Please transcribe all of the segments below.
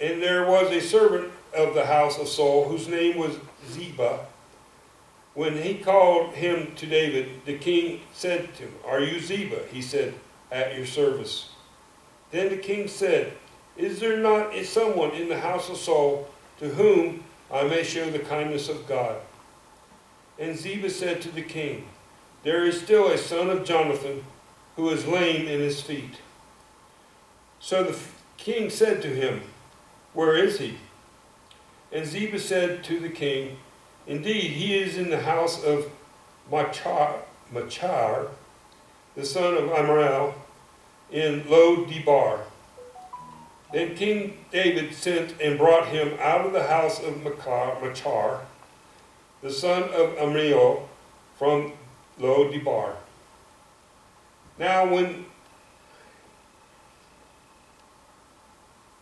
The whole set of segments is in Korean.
And there was a servant of the house of Saul, whose name was Ziba. When he called him to David, the king said to him, "Are you Ziba?" He said, "At your service." Then the king said, "Is there not someone in the house of Saul to whom I may show the kindness of God?" And Ziba said to the king, "There is still a son of Jonathan who is lame in his feet." So the king said to him, "Where is he?" And Ziba said to the king, "Indeed, he is in the house of Machar, the son of Amrael, in Lo-debar." Then King David sent and brought him out of the house of Machar, the son of Amriel, from Lo-debar. Now when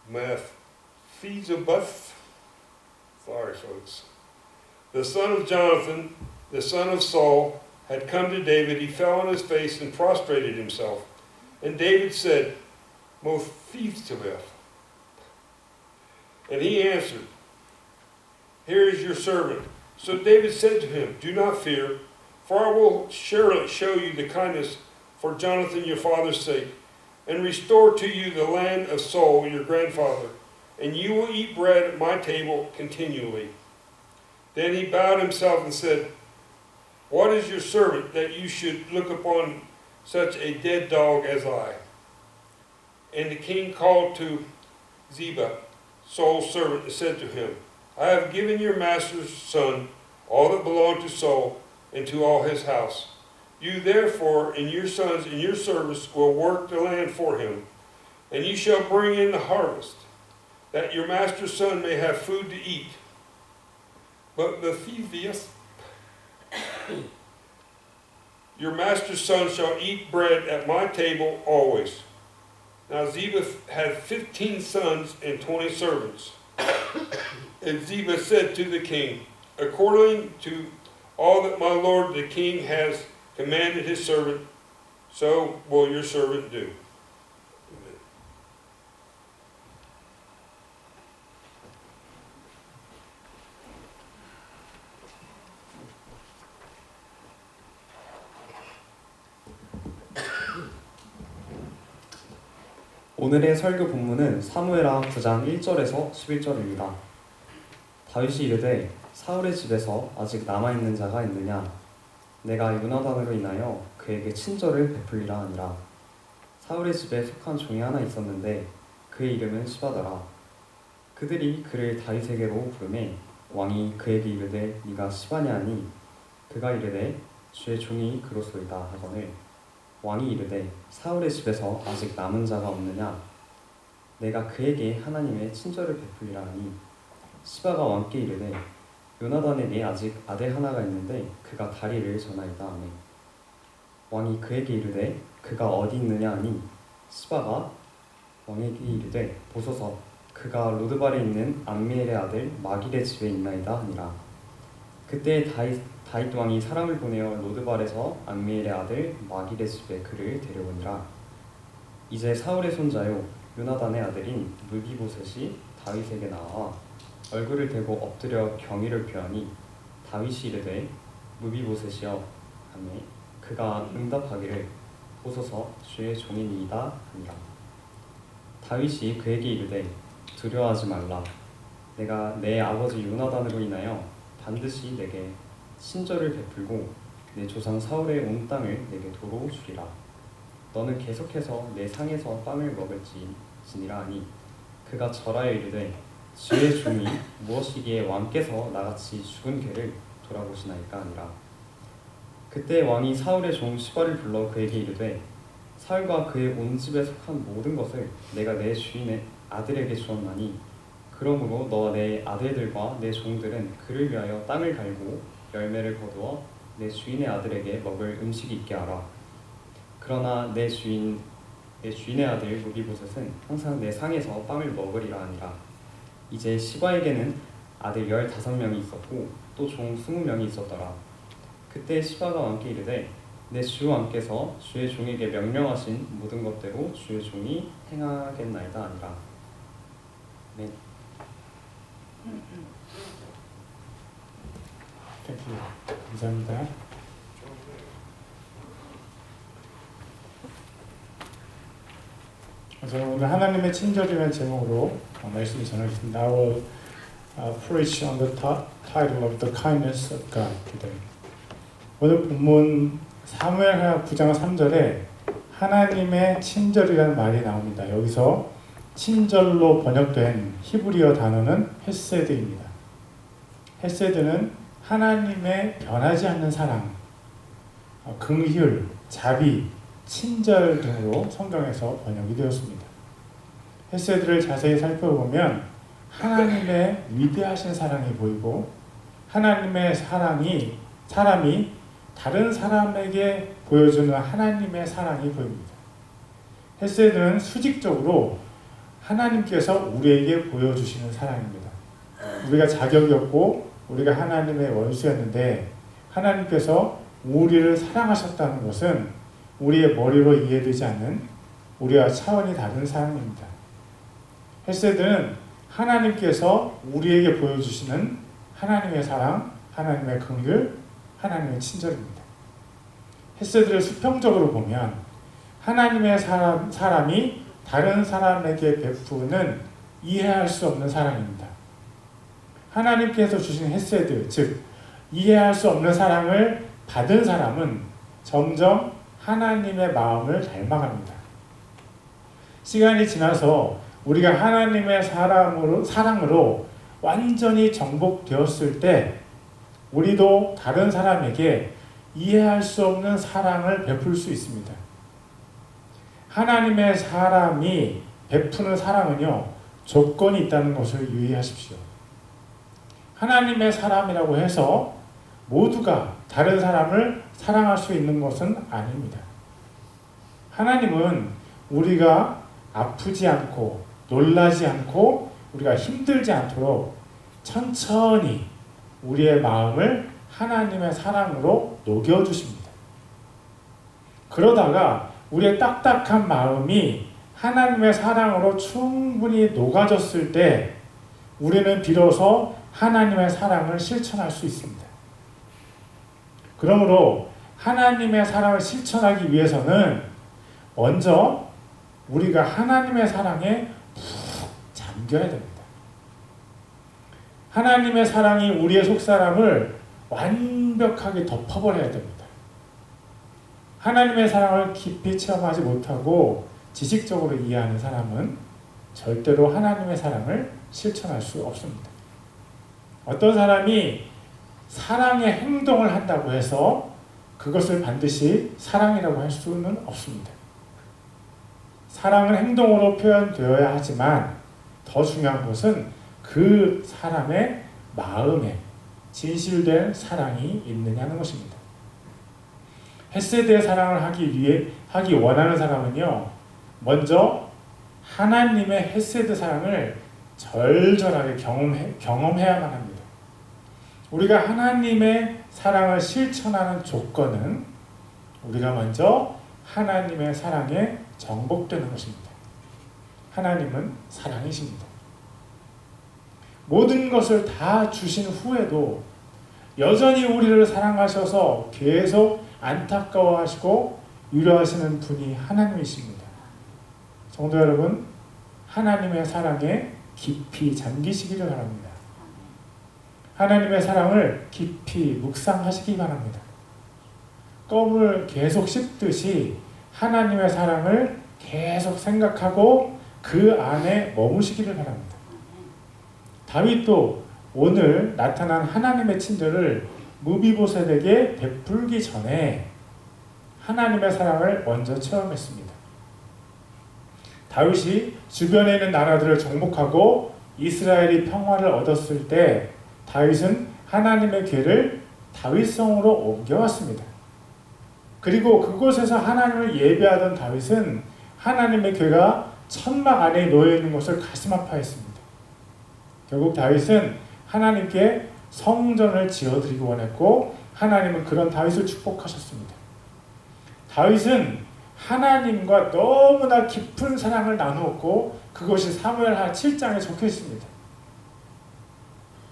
Mephibosheth, sorry folks, the son of Jonathan, the son of Saul, had come to David, he fell on his face and prostrated himself. And David said, "Mephibosheth." And he answered, "Here is your servant." So David said to him, "Do not fear, for I will surely show you the kindness for Jonathan your father's sake, and restore to you the land of Saul your grandfather, and you will eat bread at my table continually." Then he bowed himself and said, "What is your servant that you should look upon such a dead dog as I?" And the king called to Ziba, Saul's servant, and said to him, "I have given your master's son all that belonged to Saul and to all his house. You therefore and your sons in your service will work the land for him, and you shall bring in the harvest, that your master's son may have food to eat. But Mephibosheth, your master's son, shall eat bread at my table always." Now Ziba had 15 sons and 20 servants. And Ziba said to the king, "According to all that my lord the king has commanded his servant, so will your servant do." Amen. 오늘의 설교 본문은 사무엘하 9장 1절에서 11절입니다. 다윗이 이르되 사울의 집에서 아직 남아있는 자가 있느냐? 내가 요나단으로 인하여 그에게 친절을 베풀리라 하니라. 사울의 집에 속한 종이 하나 있었는데 그의 이름은 시바더라. 그들이 그를 다윗에게로 부르매 왕이 그에게 이르되 네가 시바냐 하니 그가 이르되 주의 종이 그로소이다 하거늘 왕이 이르되 사울의 집에서 아직 남은 자가 없느냐? 내가 그에게 하나님의 친절을 베풀리라 하니 시바가 왕께 이르되 요나단에게 아직 아들 하나가 있는데 그가 다리를 저나이다 하매 왕이 그에게 이르되 그가 어디 있느냐 하니 시바가 왕에게 이르되 보소서 그가 로드발에 있는 암미엘의 아들 마길의 집에 있나이다 하니라. 그때 다윗 왕이 사람을 보내어 로드발에서 암미엘의 아들 마길의 집에 그를 데려오니라. 이제 사울의 손자요 요나단의 아들인 무비보셋이 다윗에게 나와 얼굴을 대고 엎드려 경의를 표하니 다윗이 이르되 무비보셋이여 하매 그가 응답하기를 보소서 주의 종이니이다 하니라. 다윗이 그에게 이르되 두려워하지 말라. 내가 내 아버지 요나단으로 인하여 반드시 내게 친절을 베풀고 내 조상 사울의 온 땅을 내게 도로 주리라. 너는 계속해서 내 상에서 빵을 먹을지니라 하니 그가 절하여 이르되 주의 종이 무엇이기에 왕께서 나같이 죽은 개를 돌아보시나이까 하니라. 그때 왕이 사울의 종 시바를 불러 그에게 이르되 사울과 그의 온 집에 속한 모든 것을 내가 내 주인의 아들에게 주었나니 그러므로 너와 내 아들들과 내 종들은 그를 위하여 땅을 갈고 열매를 거두어 내 주인의 아들에게 먹을 음식이 있게 하라. 그러나 내 주인의 아들 무비보셋은 항상 내 상에서 빵을 먹으리라 하니라. 이제 시바에게는 아들 15명이 있었고 또 종 20명이 있었더라. 그때 시바가 왕께 이르되 내 주 왕께서 주의 종에게 명령하신 모든 것대로 주의 종이 행하겠나이다 하니라. 네. 감사합니다. 저는 오늘 하나님의 친절이라는 제목으로 말씀을 전하겠습니다. I will preach on the title of the kindness of God today. 오늘 본문 사무엘하 9장 3절에 하나님의 친절이라는 말이 나옵니다. 여기서 친절로 번역된 히브리어 단어는 헤세드입니다. 헤세드는 하나님의 변하지 않는 사랑, 긍휼, 자비, 친절 등으로 성경에서 번역이 되었습니다. 헤세드를 자세히 살펴보면 하나님의 위대하신 사랑이 보이고 하나님의 사람이 다른 사람에게 보여주는 하나님의 사랑이 보입니다. 헤세드는 수직적으로 하나님께서 우리에게 보여주시는 사랑입니다. 우리가 자격이 없고 우리가 하나님의 원수였는데 하나님께서 우리를 사랑하셨다는 것은 우리의 머리로 이해되지 않는 우리와 차원이 다른 사랑입니다. 헤세드는 하나님께서 우리에게 보여주시는 하나님의 사랑, 하나님의 긍휼, 하나님의 친절입니다. 헤세드를 수평적으로 보면 하나님의 사람이 다른 사람에게 베푸는 이해할 수 없는 사랑입니다. 하나님께서 주신 헤세드, 즉 이해할 수 없는 사랑을 받은 사람은 점점 하나님의 마음을 닮아갑니다. 시간이 지나서 우리가 하나님의 사랑으로 완전히 정복되었을 때 우리도 다른 사람에게 이해할 수 없는 사랑을 베풀 수 있습니다. 하나님의 사람이 베푸는 사랑은요, 조건이 있다는 것을 유의하십시오. 하나님의 사람이라고 해서 모두가 다른 사람을 사랑할 수 있는 것은 아닙니다. 하나님은 우리가 아프지 않고 놀라지 않고 우리가 힘들지 않도록 천천히 우리의 마음을 하나님의 사랑으로 녹여주십니다. 그러다가 우리의 딱딱한 마음이 하나님의 사랑으로 충분히 녹아졌을 때 우리는 비로소 하나님의 사랑을 실천할 수 있습니다. 그러므로 하나님의 사랑을 실천하기 위해서는 먼저 우리가 하나님의 사랑에 푹 잠겨야 됩니다. 하나님의 사랑이 우리의 속사람을 완벽하게 덮어버려야 됩니다. 하나님의 사랑을 깊이 체험하지 못하고 지식적으로 이해하는 사람은 절대로 하나님의 사랑을 실천할 수 없습니다. 어떤 사람이 사랑의 행동을 한다고 해서 그것을 반드시 사랑이라고 할 수는 없습니다. 사랑은 행동으로 표현되어야 하지만 더 중요한 것은 그 사람의 마음에 진실된 사랑이 있느냐는 것입니다. 헤세드의 사랑을 하기 원하는 사람은요, 먼저 하나님의 헤세드 사랑을 절절하게 경험해야만 합니다. 우리가 하나님의 사랑을 실천하는 조건은 우리가 먼저 하나님의 사랑에 정복되는 것입니다. 하나님은 사랑이십니다. 모든 것을 다 주신 후에도 여전히 우리를 사랑하셔서 계속 안타까워하시고 위로하시는 분이 하나님이십니다. 성도 여러분, 하나님의 사랑에 깊이 잠기시기를 바랍니다. 하나님의 사랑을 깊이 묵상하시기 바랍니다. 껌을 계속 씹듯이 하나님의 사랑을 계속 생각하고 그 안에 머무시기를 바랍니다. 다윗도 오늘 나타난 하나님의 친절을 무비보셋에게 베풀기 전에 하나님의 사랑을 먼저 체험했습니다. 다윗이 주변에 있는 나라들을 정복하고 이스라엘이 평화를 얻었을 때 다윗은 하나님의 궤를 다윗성으로 옮겨왔습니다. 그리고 그곳에서 하나님을 예배하던 다윗은 하나님의 궤가 천막 안에 놓여있는 것을 가슴 아파했습니다. 결국 다윗은 하나님께 성전을 지어드리기 원했고 하나님은 그런 다윗을 축복하셨습니다. 다윗은 하나님과 너무나 깊은 사랑을 나누었고 그것이 사무엘하 7장에 적혀 있습니다.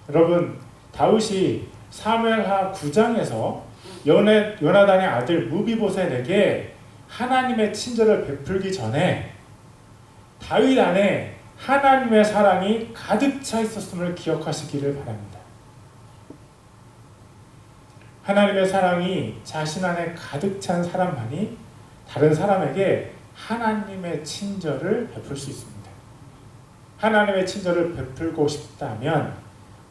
여러분, 다윗이 사무엘하 9장에서 요나단의 아들 무비보셋에게 하나님의 친절을 베풀기 전에 다윗 안에 하나님의 사랑이 가득 차 있었음을 기억하시기를 바랍니다. 하나님의 사랑이 자신 안에 가득 찬 사람만이 다른 사람에게 하나님의 친절을 베풀 수 있습니다. 하나님의 친절을 베풀고 싶다면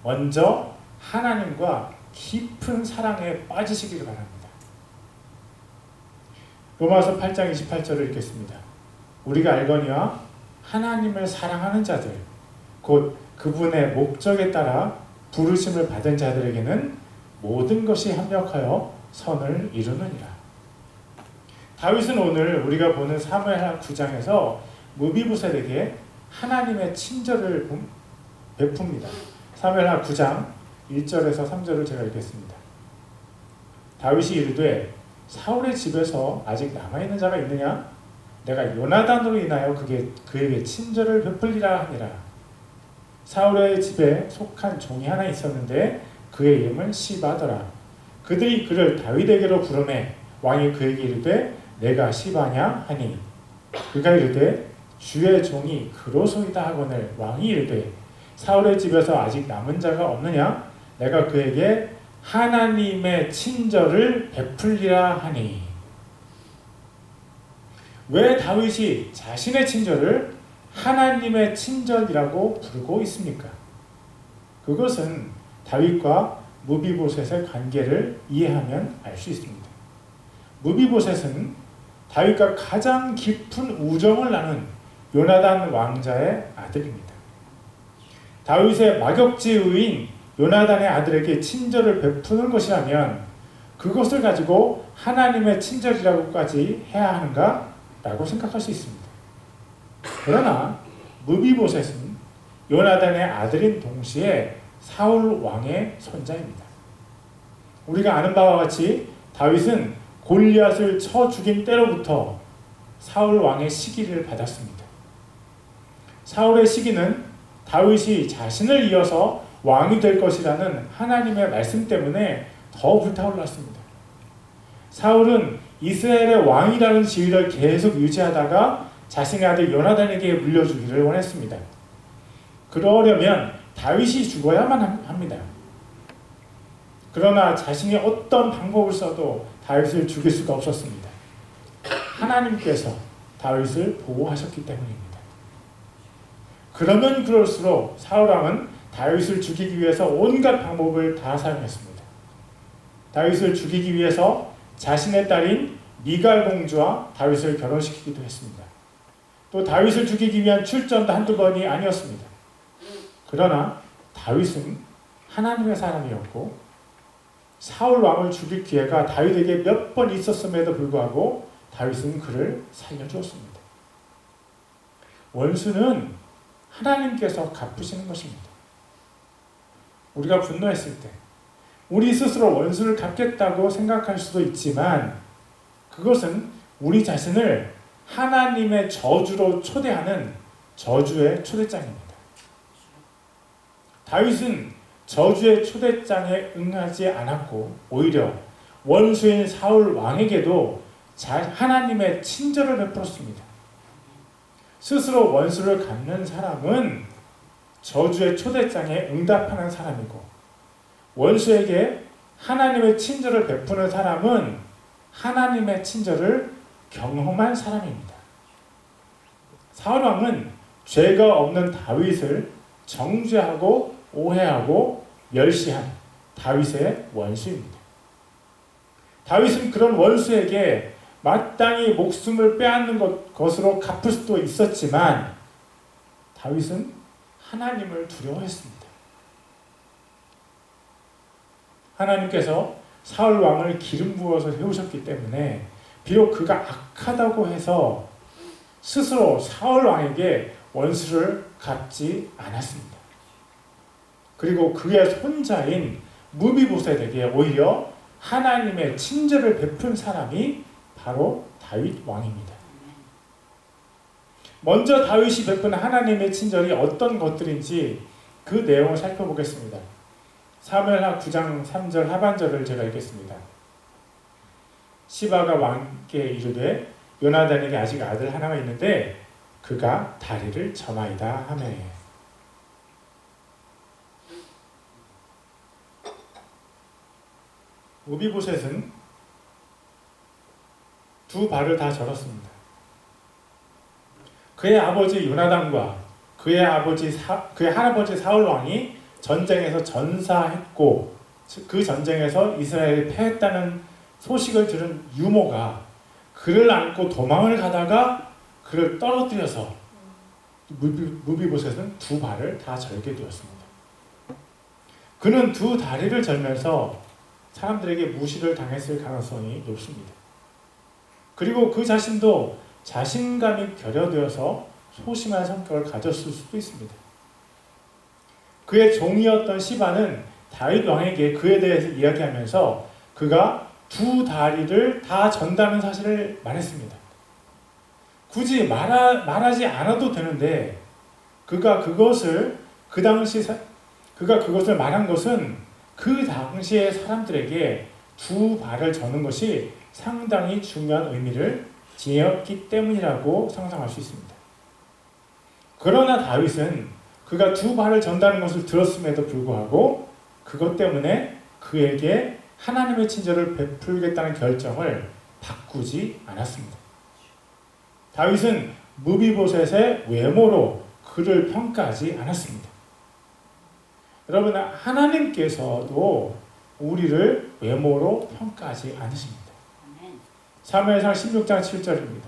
먼저 하나님과 깊은 사랑에 빠지시기를 바랍니다. 로마서 8장 28절을 읽겠습니다. 우리가 알거니와 하나님을 사랑하는 자들 곧 그분의 목적에 따라 부르심을 받은 자들에게는 모든 것이 합력하여 선을 이루느니라. 다윗은 오늘 우리가 보는 사무엘하 9장에서 무비보셋에게 하나님의 친절을 베풉니다. 사무엘하 9장 1절에서 3절을 제가 읽겠습니다. 다윗이 이르되 사울의 집에서 아직 남아있는 자가 있느냐? 내가 요나단으로 인하여 그에게 친절을 베풀리라 하니라. 사울의 집에 속한 종이 하나 있었는데 그의 이름은 시바더라. 그들이 그를 다윗에게로 부르매 왕이 그에게 이르되 내가 시바냐 하니 그가 이르되 주의 종이 그로소이다 하거늘 왕이 이르되 사울의 집에서 아직 남은 자가 없느냐? 내가 그에게 하나님의 친절을 베풀리라 하니. 왜 다윗이 자신의 친절을 하나님의 친절이라고 부르고 있습니까? 그것은 다윗과 무비보셋의 관계를 이해하면 알 수 있습니다. 무비보셋은 다윗과 가장 깊은 우정을 나눈 요나단 왕자의 아들입니다. 다윗의 막역지의인 요나단의 아들에게 친절을 베푸는 것이라면 그것을 가지고 하나님의 친절이라고까지 해야 하는가? 라고 생각할 수 있습니다. 그러나 무비보셋은 요나단의 아들인 동시에 사울 왕의 손자입니다. 우리가 아는 바와 같이 다윗은 골리앗을 쳐 죽인 때로부터 사울 왕의 시기를 받았습니다. 사울의 시기는 다윗이 자신을 이어서 왕이 될 것이라는 하나님의 말씀 때문에 더 불타올랐습니다. 사울은 이스라엘의 왕이라는 지위를 계속 유지하다가 자신의 아들 요나단에게 물려주기를 원했습니다. 그러려면 다윗이 죽어야만 합니다. 그러나 자신이 어떤 방법을 써도 다윗을 죽일 수가 없었습니다. 하나님께서 다윗을 보호하셨기 때문입니다. 그러면 그럴수록 사울 왕은 다윗을 죽이기 위해서 온갖 방법을 다 사용했습니다. 다윗을 죽이기 위해서 자신의 딸인 미갈 공주와 다윗을 결혼시키기도 했습니다. 또 다윗을 죽이기 위한 출전도 한두 번이 아니었습니다. 그러나 다윗은 하나님의 사람이었고 사울 왕을 죽일 기회가 다윗에게 몇 번 있었음에도 불구하고 다윗은 그를 살려주었습니다. 원수는 하나님께서 갚으시는 것입니다. 우리가 분노했을 때 우리 스스로 원수를 갚겠다고 생각할 수도 있지만 그것은 우리 자신을 하나님의 저주로 초대하는 저주의 초대장입니다. 다윗은 저주의 초대장에 응하지 않았고 오히려 원수인 사울 왕에게도 하나님의 친절을 베풀었습니다. 스스로 원수를 갚는 사람은 저주의 초대장에 응답하는 사람이고 원수에게 하나님의 친절을 베푸는 사람은 하나님의 친절을 경험한 사람입니다. 사울 왕은 죄가 없는 다윗을 정죄하고 오해하고 멸시한 다윗의 원수입니다. 다윗은 그런 원수에게 마땅히 목숨을 빼앗는 것으로 갚을 수도 있었지만 다윗은 하나님을 두려워했습니다. 하나님께서 사울 왕을 기름 부어서 세우셨기 때문에 비록 그가 악하다고 해서 스스로 사울 왕에게 원수를 갚지 않았습니다. 그리고 그의 손자인 무비보셋에게 오히려 하나님의 친절을 베푼 사람이 바로 다윗 왕입니다. 먼저 다윗이 베푼 하나님의 친절이 어떤 것들인지 그 내용을 살펴보겠습니다. 사무엘하 9장 3절 하반절을 제가 읽겠습니다. 시바가 왕께 이르되 요나단에게 아직 아들 하나가 있는데 그가 다리를 점하이다 하매. 무비보셋은 두 발을 다 절었습니다. 그의 아버지 요나단과 그의 할아버지 사울 왕이 전쟁에서 전사했고 그 전쟁에서 이스라엘이 패했다는 소식을 들은 유모가 그를 안고 도망을 가다가 그를 떨어뜨려서 무비보셋은 두 발을 다 절게 되었습니다. 그는 두 다리를 절면서 사람들에게 무시를 당했을 가능성이 높습니다. 그리고 그 자신도 자신감이 결여되어서 소심한 성격을 가졌을 수도 있습니다. 그의 종이었던 시바는 다윗 왕에게 그에 대해서 이야기하면서 그가 두 다리를 다 전다는 사실을 말했습니다. 굳이 말하지 않아도 되는데 그가 그것을 말한 것은 그 당시의 사람들에게 두 발을 저는 것이 상당히 중요한 의미를 지녔기 때문이라고 상상할 수 있습니다. 그러나 다윗은 그가 두 발을 전다는 것을 들었음에도 불구하고 그것 때문에 그에게 하나님의 친절을 베풀겠다는 결정을 바꾸지 않았습니다. 다윗은 무비보셋의 외모로 그를 평가하지 않았습니다. 여러분, 하나님께서도 우리를 외모로 평가하지 않으십니다. 사무엘상 16장 7절입니다.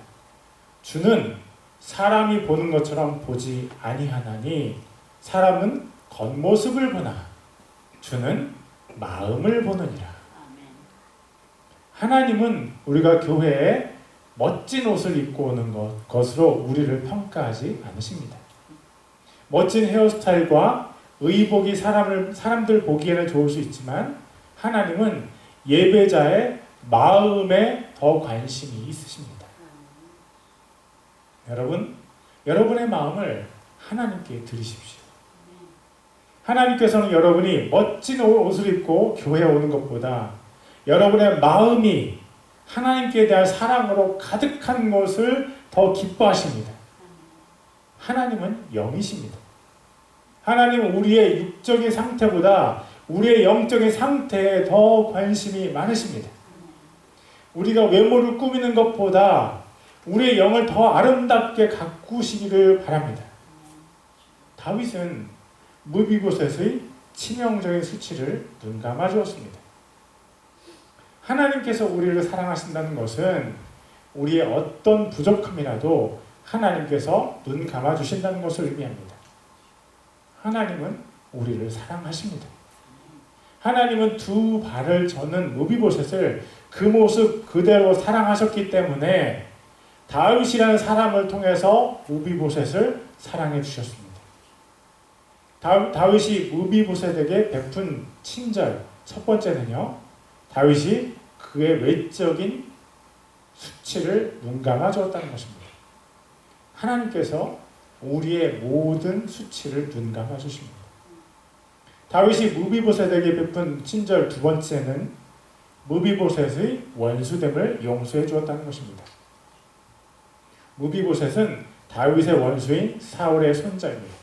주는 사람이 보는 것처럼 보지 아니하나니 사람은 겉모습을 보나 주는 마음을 보느니라. 하나님은 우리가 교회에 멋진 옷을 입고 오는 것으로 우리를 평가하지 않으십니다. 멋진 헤어스타일과 의복이 사람들 보기에는 좋을 수 있지만 하나님은 예배자의 마음에 더 관심이 있으십니다. 여러분, 여러분의 마음을 하나님께 드리십시오. 하나님께서는 여러분이 멋진 옷을 입고 교회에 오는 것보다 여러분의 마음이 하나님께 대한 사랑으로 가득한 것을 더 기뻐하십니다. 하나님은 영이십니다. 하나님은 우리의 육적인 상태보다 우리의 영적인 상태에 더 관심이 많으십니다. 우리가 외모를 꾸미는 것보다 우리의 영을 더 아름답게 가꾸시기를 바랍니다. 다윗은 무비보셋의 치명적인 수치를 눈감아 주었습니다. 하나님께서 우리를 사랑하신다는 것은 우리의 어떤 부족함이라도 하나님께서 눈감아 주신다는 것을 의미합니다. 하나님은 우리를 사랑하십니다. 하나님은 두 발을 저는 무비보셋을 그 모습 그대로 사랑하셨기 때문에 다윗이라는 사람을 통해서 무비보셋을 사랑해 주셨습니다. 다윗이 무비보셋에게 베푼 친절 첫 번째는요, 다윗이 그의 외적인 수치를 눈감아 주었다는 것입니다. 하나님께서 우리의 모든 수치를 눈감아 주십니다. 다윗이 무비보셋에게 베푼 친절 두 번째는 무비보셋의 원수됨을 용서해 주었다는 것입니다. 무비보셋은 다윗의 원수인 사울의 손자입니다.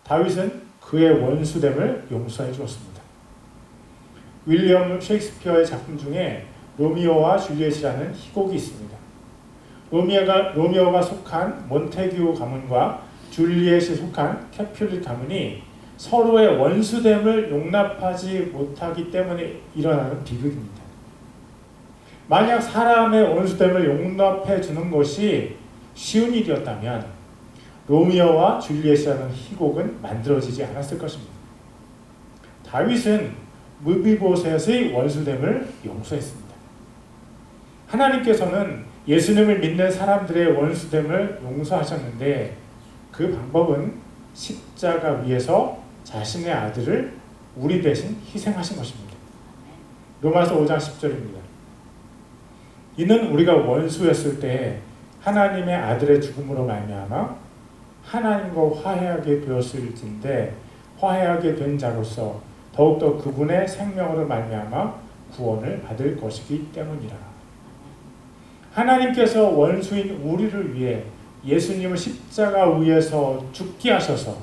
다윗은 그의 원수됨을 용서해 주었습니다. 윌리엄 셰익스피어의 작품 중에 로미오와 줄리엣이라는 희곡이 있습니다. 로미오가 속한 몬테규 가문과 줄리엣이 속한 캐퓰릿 가문이 서로의 원수됨을 용납하지 못하기 때문에 일어나는 비극입니다. 만약 사람의 원수됨을 용납해 주는 것이 쉬운 일이었다면 로미오와 줄리엣이라는 희곡은 만들어지지 않았을 것입니다. 다윗은 무비보셋의 원수됨을 용서했습니다. 하나님께서는 예수님을 믿는 사람들의 원수됨을 용서하셨는데 그 방법은 십자가 위에서 자신의 아들을 우리 대신 희생하신 것입니다. 로마서 5장 10절입니다. 이는 우리가 원수였을 때 하나님의 아들의 죽음으로 말미암아 하나님과 화해하게 되었을진데 화해하게 된 자로서 더욱더 그분의 생명으로 말미암아 구원을 받을 것이기 때문이라. 하나님께서 원수인 우리를 위해 예수님을 십자가 위에서 죽게 하셔서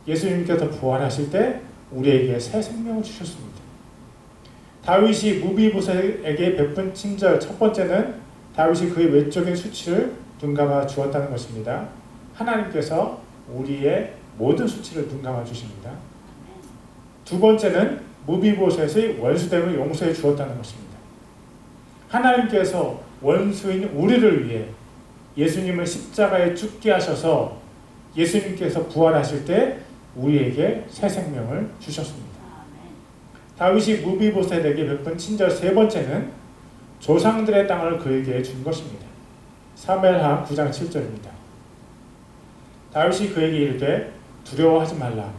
예수님께서 부활하실 때 우리에게 새 생명을 주셨습니다. 다윗이 무비보셋에게 베푼 친절 첫 번째는 다윗이 그의 외적인 수치를 눈감아 주었다는 것입니다. 하나님께서 우리의 모든 수치를 눈감아 주십니다. 두 번째는 무비보셋의 원수됨을 용서해 주었다는 것입니다. 하나님께서 원수인 우리를 위해 예수님을 십자가에 죽게 하셔서 예수님께서 부활하실 때 우리에게 새 생명을 주셨습니다. 다윗이 무비보셋에게 베푼 친절 세 번째는 조상들의 땅을 그에게 준 것입니다. 사무엘하 9장 7절입니다. 다윗이 그에게 이르되 두려워하지 말라.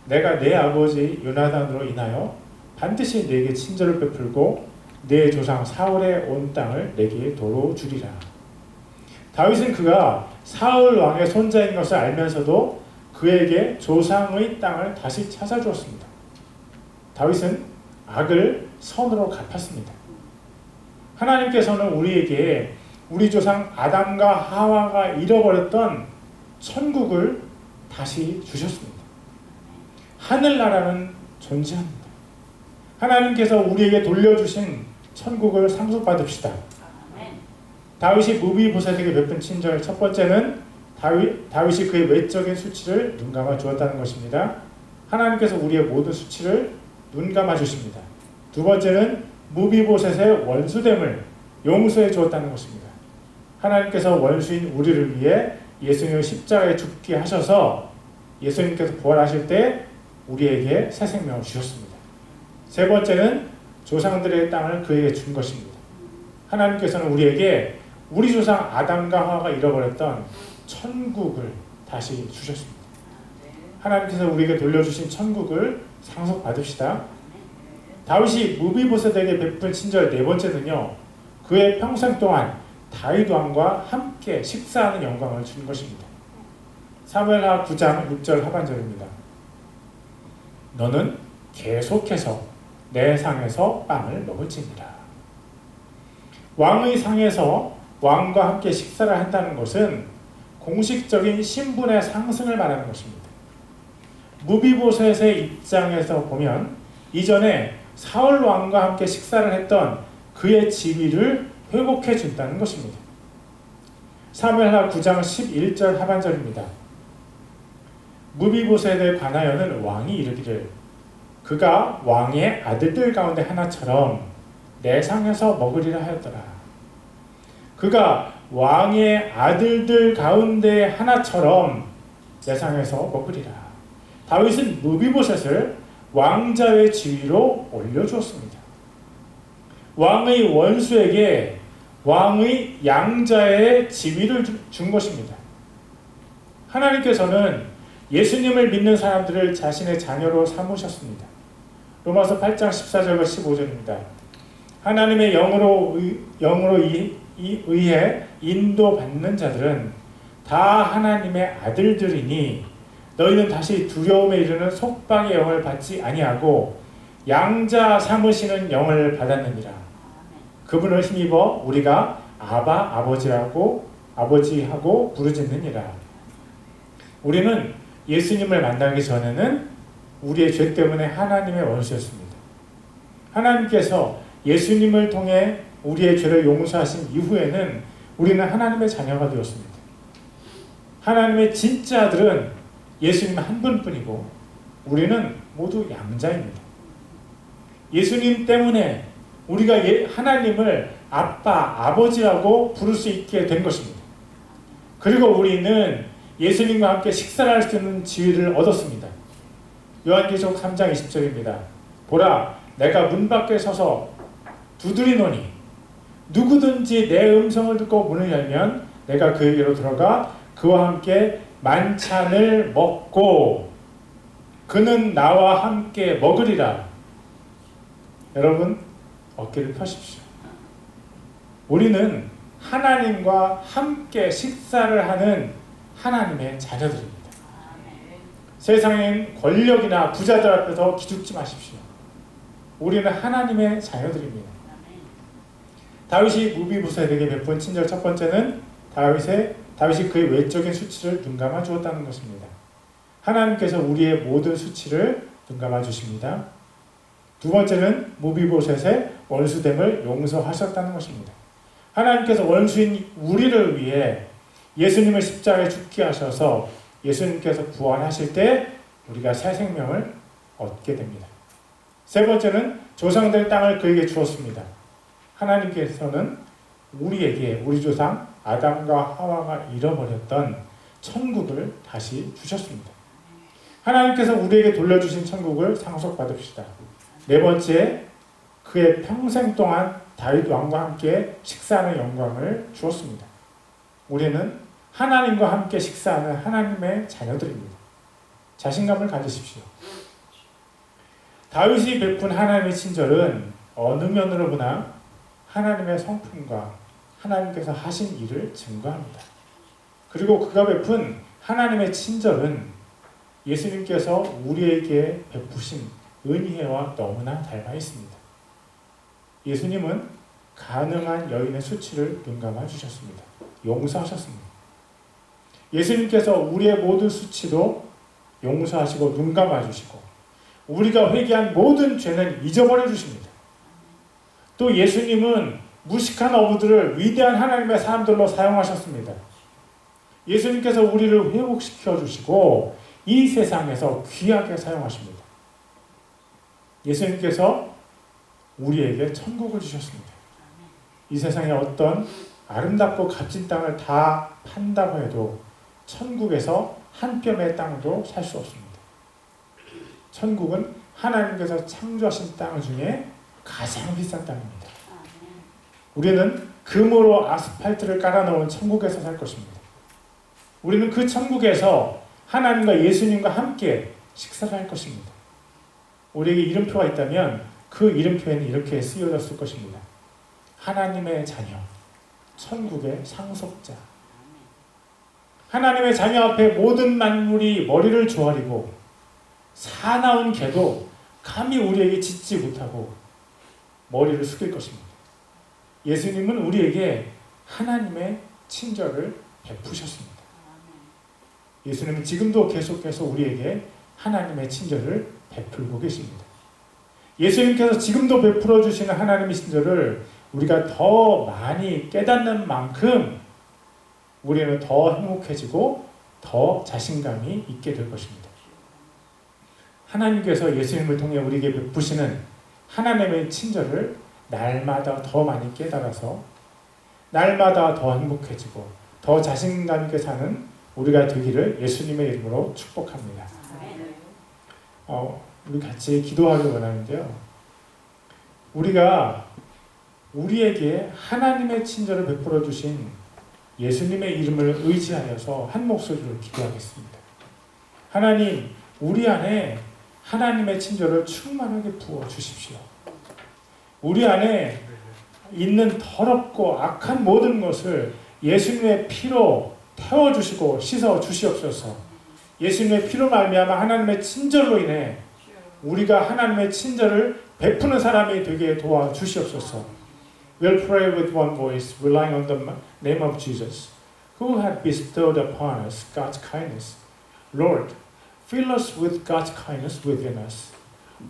내가 내 아버지 요나단으로 인하여 반드시 네게 친절을 베풀고 네 조상 사울의 온 땅을 네게 도로 주리라. 다윗은 그가 사울 왕의 손자인 것을 알면서도 그에게 조상의 땅을 다시 찾아주었습니다. 다윗은 악을 선으로 갚았습니다. 하나님께서는 우리에게 우리 조상 아담과 하와가 잃어버렸던 천국을 다시 주셨습니다. 하늘나라는 존재합니다. 하나님께서 우리에게 돌려주신 천국을 상속받읍시다. 다윗이 무비보셋에게 베푼 친절 첫 번째는 다윗이 그의 외적인 수치를 눈감아 주었다는 것입니다. 하나님께서 우리의 모든 수치를 눈감아 주십니다. 두 번째는 무비보셋의 원수됨을 용서해 주었다는 것입니다. 하나님께서 원수인 우리를 위해 예수님을 십자가에 죽게 하셔서 예수님께서 부활하실 때 우리에게 새 생명을 주셨습니다. 세 번째는 조상들의 땅을 그에게 준 것입니다. 하나님께서는 우리에게 우리 조상 아담과 하와가 잃어버렸던 천국을 다시 주셨습니다. 하나님께서 우리에게 돌려주신 천국을 상속받읍시다. 다윗이 무비보셋에게 베푼 친절 네 번째는요, 그의 평생 동안 다윗 왕과 함께 식사하는 영광을 준 것입니다. 사무엘하 9장 6절 하반절입니다. 너는 계속해서 내 상에서 빵을 먹을지니라. 왕의 상에서 왕과 함께 식사를 한다는 것은 공식적인 신분의 상승을 말하는 것입니다. 무비보셋의 입장에서 보면 이전에 사울 왕과 함께 식사를 했던 그의 지위를 회복해 준다는 것입니다. 사무엘하 9장 11절 하반절입니다. 무비보셋에 관하여는 왕이 이르기를 그가 왕의 아들들 가운데 하나처럼 내 상에서 먹으리라 하였더라. 그가 왕의 아들들 가운데 하나처럼 내 상에서 먹으리라. 다윗은 무비보셋을 왕자의 지위로 올려주었습니다. 왕의 원수에게 왕의 양자의 지위를 준 것입니다. 하나님께서는 예수님을 믿는 사람들을 자신의 자녀로 삼으셨습니다. 로마서 8장 14절과 15절입니다. 하나님의 영으로 의해 인도받는 자들은 다 하나님의 아들들이니 너희는 다시 두려움에 이르는 속박의 영을 받지 아니하고 양자 삼으시는 영을 받았느니라. 그분을 힘입어 우리가 아바 아버지하고 부르짖느니라. 우리는 예수님을 만나기 전에는 우리의 죄 때문에 하나님의 원수였습니다. 하나님께서 예수님을 통해 우리의 죄를 용서하신 이후에는 우리는 하나님의 자녀가 되었습니다. 하나님의 진짜 아들은 예수님 한 분뿐이고 우리는 모두 양자입니다. 예수님 때문에 우리가 하나님을 아빠, 아버지라고 부를 수 있게 된 것입니다. 그리고 우리는 예수님과 함께 식사를 할 수 있는 지위를 얻었습니다. 요한계시록 3장 20절입니다. 보라, 내가 문 밖에 서서 두드리노니 누구든지 내 음성을 듣고 문을 열면 내가 그에게로 들어가 그와 함께 만찬을 먹고 그는 나와 함께 먹으리라. 여러분 어깨를 펴십시오. 우리는 하나님과 함께 식사를 하는 하나님의 자녀들입니다. 세상의 권력이나 부자들 앞에서 기죽지 마십시오. 우리는 하나님의 자녀들입니다. 다윗이 무비보셋에게 베푼 친절 첫 번째는 다윗이 그의 외적인 수치를 눈감아 주었다는 것입니다. 하나님께서 우리의 모든 수치를 눈감아 주십니다. 두 번째는 무비보셋의 원수됨을 용서하셨다는 것입니다. 하나님께서 원수인 우리를 위해 예수님을 십자가에 죽게 하셔서 예수님께서 부활하실 때 우리가 새 생명을 얻게 됩니다. 세 번째는 조상들 땅을 그에게 주었습니다. 하나님께서는 우리에게 우리 조상 아담과 하와가 잃어버렸던 천국을 다시 주셨습니다. 하나님께서 우리에게 돌려주신 천국을 상속받읍시다. 네 번째, 그의 평생 동안 다윗 왕과 함께 식사하는 영광을 주었습니다. 우리는 하나님과 함께 식사하는 하나님의 자녀들입니다. 자신감을 가지십시오. 다윗이 베푼 하나님의 친절은 어느 면으로 보나 하나님의 성품과 하나님께서 하신 일을 증거합니다. 그리고 그가 베푼 하나님의 친절은 예수님께서 우리에게 베푸신 은혜와 너무나 닮아 있습니다. 예수님은 가능한 여인의 수치를 눈감아 주셨습니다. 용서하셨습니다. 예수님께서 우리의 모든 수치도 용서하시고 눈감아 주시고 우리가 회개한 모든 죄는 잊어버려 주십니다. 또 예수님은 무식한 어부들을 위대한 하나님의 사람들로 사용하셨습니다. 예수님께서 우리를 회복시켜 주시고 이 세상에서 귀하게 사용하십니다. 예수님께서 우리에게 천국을 주셨습니다. 이 세상에 어떤 아름답고 값진 땅을 다 판다고 해도 천국에서 한 뼘의 땅도 살 수 없습니다. 천국은 하나님께서 창조하신 땅 중에 가장 비싼 땅입니다. 우리는 금으로 아스팔트를 깔아놓은 천국에서 살 것입니다. 우리는 그 천국에서 하나님과 예수님과 함께 식사를 할 것입니다. 우리에게 이름표가 있다면 그 이름표에는 이렇게 쓰여졌을 것입니다. 하나님의 자녀, 천국의 상속자. 하나님의 자녀 앞에 모든 만물이 머리를 조아리고 사나운 개도 감히 우리에게 짖지 못하고 머리를 숙일 것입니다. 예수님은 우리에게 하나님의 친절을 베푸셨습니다. 예수님은 지금도 계속해서 우리에게 하나님의 친절을 베풀고 계십니다. 예수님께서 지금도 베풀어 주시는 하나님의 친절을 우리가 더 많이 깨닫는 만큼 우리는 더 행복해지고 더 자신감이 있게 될 것입니다. 하나님께서 예수님을 통해 우리에게 베푸시는 하나님의 친절을 날마다 더 많이 깨달아서 날마다 더 행복해지고 더 자신감 있게 사는 우리가 되기를 예수님의 이름으로 축복합니다. 우리 같이 기도하길 원하는데요. 우리가 우리에게 하나님의 친절을 베풀어 주신 예수님의 이름을 의지하여서 한 목소리로 기도하겠습니다. 하나님, 우리 안에 하나님의 친절을 충만하게 부어 주십시오. 우리 안에 있는 더럽고 악한 모든 것을 예수님의 피로 태워주시고 씻어주시옵소서. 예수님의 피로 말미암아 하나님의 친절로 인해 우리가 하나님의 친절을 베푸는 사람이 되게 도와주시옵소서. We'll pray with one voice, relying on the name of Jesus, who had bestowed upon us God's kindness. Lord, fill us with God's kindness within us.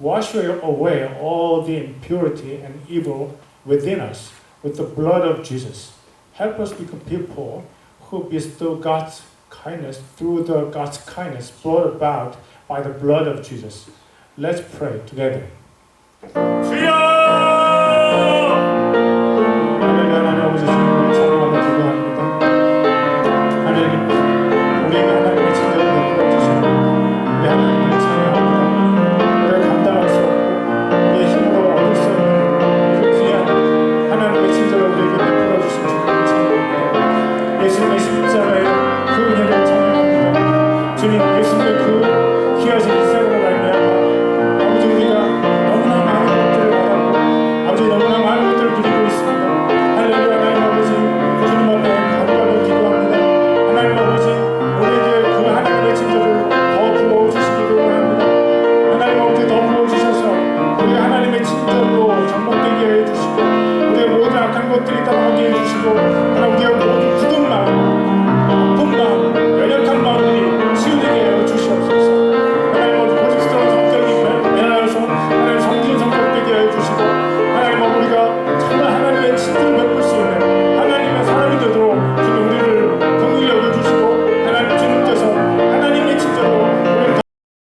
Wash away all the impurity and evil within us with the blood of Jesus. Help us become people who bestow God's kindness through the God's kindness brought about by the blood of Jesus. Let's pray together. 주여!